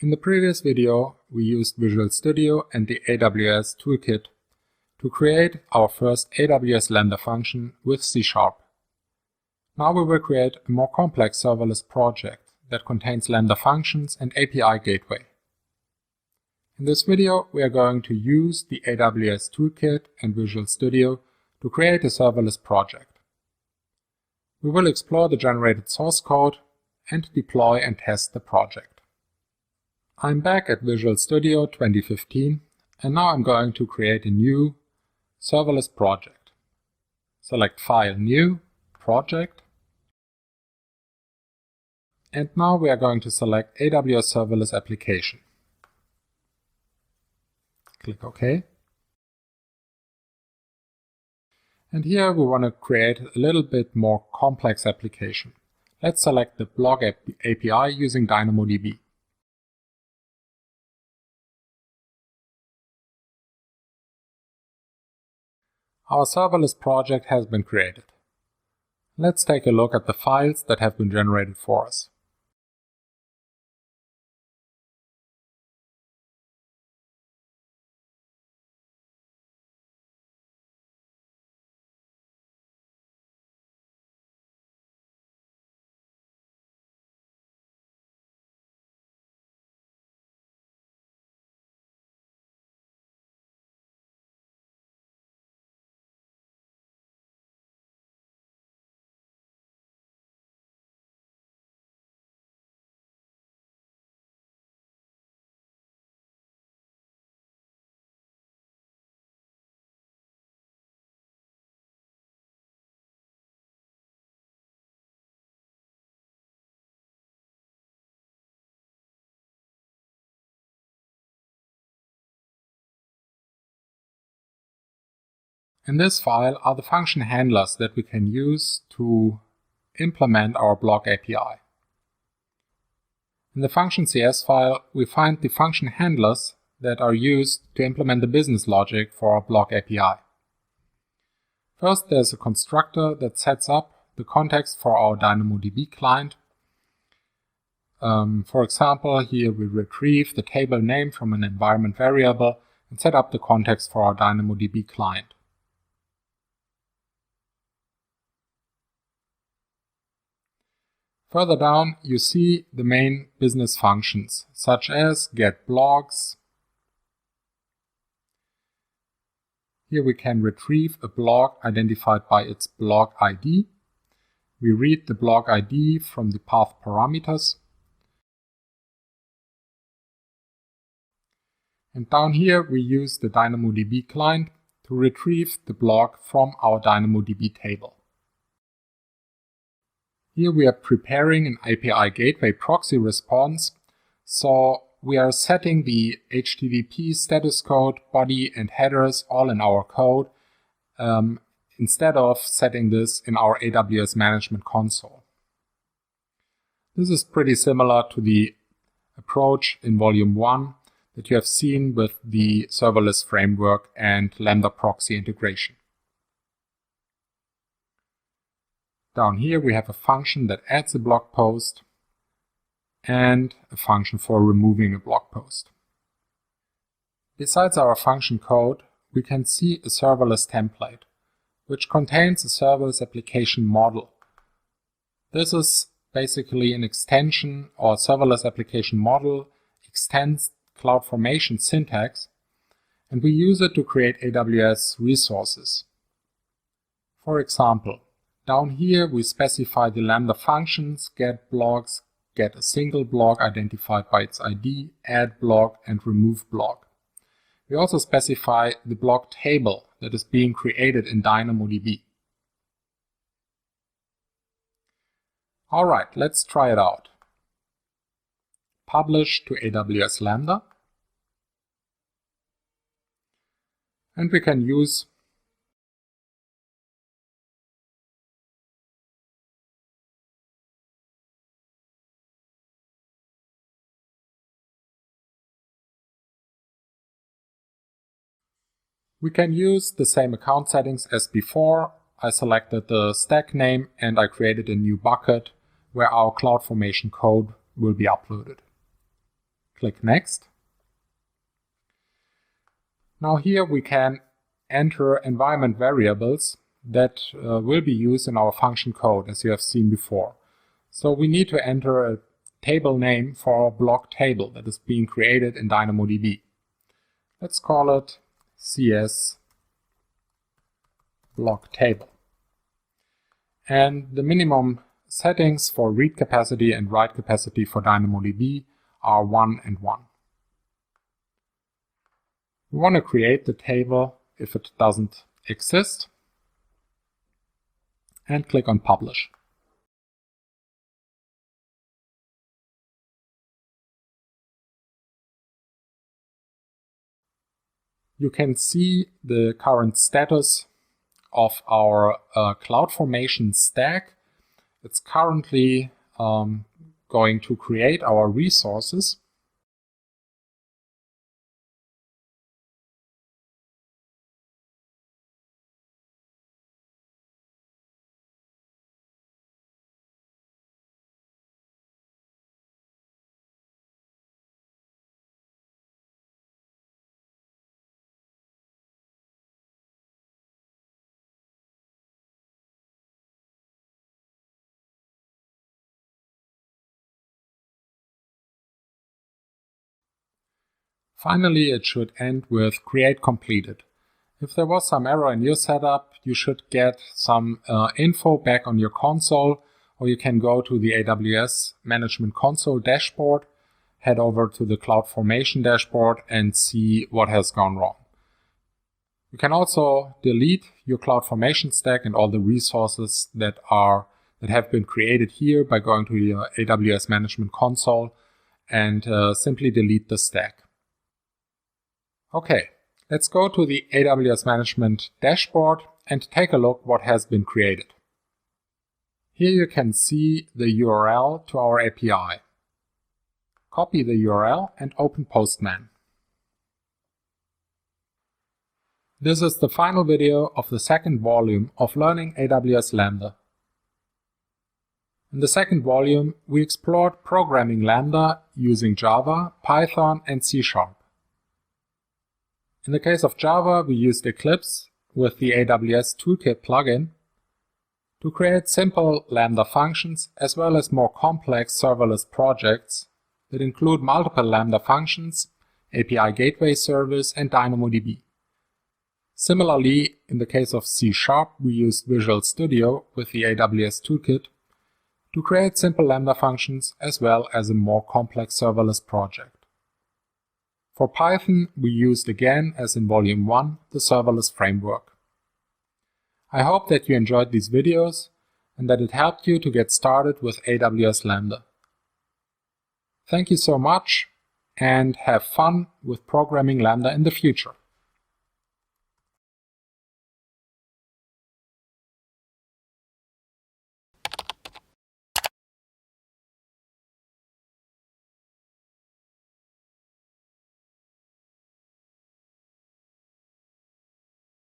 In the previous video, we used Visual Studio and the AWS Toolkit to create our first AWS Lambda function with C#. Now we will create a more complex serverless project that contains Lambda functions and API gateway. In this video, we are going to use the AWS Toolkit and Visual Studio to create a serverless project. We will explore the generated source code and deploy and test the project. I'm back at Visual Studio 2015 and now I'm going to create a new serverless project. Select File, New, Project. And now we are going to select AWS Serverless Application. Click OK. And here we want to create a little bit more complex application. Let's select the blog API using DynamoDB. Our serverless project has been created. Let's take a look at the files that have been generated for us. In this file are the function handlers that we can use to implement our blog API. In the function CS file, we find the function handlers that are used to implement the business logic for our blog API. First, there's a constructor that sets up the context for our DynamoDB client. For example, here we retrieve the table name from an environment variable and set up the context for our DynamoDB client. Further down, you see the main business functions, such as get blogs. Here we can retrieve a blog identified by its blog ID. We read the blog ID from the path parameters. And down here we use the DynamoDB client to retrieve the blog from our DynamoDB table. Here we are preparing an API gateway proxy response, so we are setting the HTTP status code, body and headers all in our code, instead of setting this in our AWS Management Console. This is pretty similar to the approach in Volume 1 that you have seen with the serverless framework and Lambda proxy integration. Down here we have a function that adds a blog post and a function for removing a blog post. Besides our function code, we can see a serverless template, which contains a serverless application model. This is basically an extension, or serverless application model extends CloudFormation syntax, and we use it to create AWS resources. For example, down here we specify the Lambda functions get blogs, get a single blog identified by its ID, add blog and remove blog. We also specify the blog table that is being created in DynamoDB. Alright, let's try it out. Publish to AWS Lambda. And we can use the same account settings as before. I selected the stack name and I created a new bucket where our CloudFormation code will be uploaded. Click Next. Now here we can enter environment variables that will be used in our function code, as you have seen before. So we need to enter a table name for our block table that is being created in DynamoDB. Let's call it CS block table. And the minimum settings for read capacity and write capacity for DynamoDB are 1 and 1. We want to create the table if it doesn't exist, and click on Publish. You can see the current status of our CloudFormation stack. It's currently going to create our resources. Finally, it should end with create completed. If there was some error in your setup, you should get some info back on your console, or you can go to the AWS Management Console dashboard, head over to the CloudFormation dashboard and see what has gone wrong. You can also delete your CloudFormation stack and all the resources that have been created here by going to your AWS Management Console and simply delete the stack. Okay, let's go to the AWS Management dashboard and take a look what has been created. Here you can see the URL to our API. Copy the URL and open Postman. This is the final video of the second volume of Learning AWS Lambda. In the second volume, we explored programming Lambda using Java, Python, and C#. In the case of Java, we used Eclipse with the AWS Toolkit plugin to create simple Lambda functions as well as more complex serverless projects that include multiple Lambda functions, API Gateway Service, and DynamoDB. Similarly, in the case of C#, we used Visual Studio with the AWS Toolkit to create simple Lambda functions as well as a more complex serverless project. For Python, we used again, as in Volume 1, the serverless framework. I hope that you enjoyed these videos and that it helped you to get started with AWS Lambda. Thank you so much and have fun with programming Lambda in the future.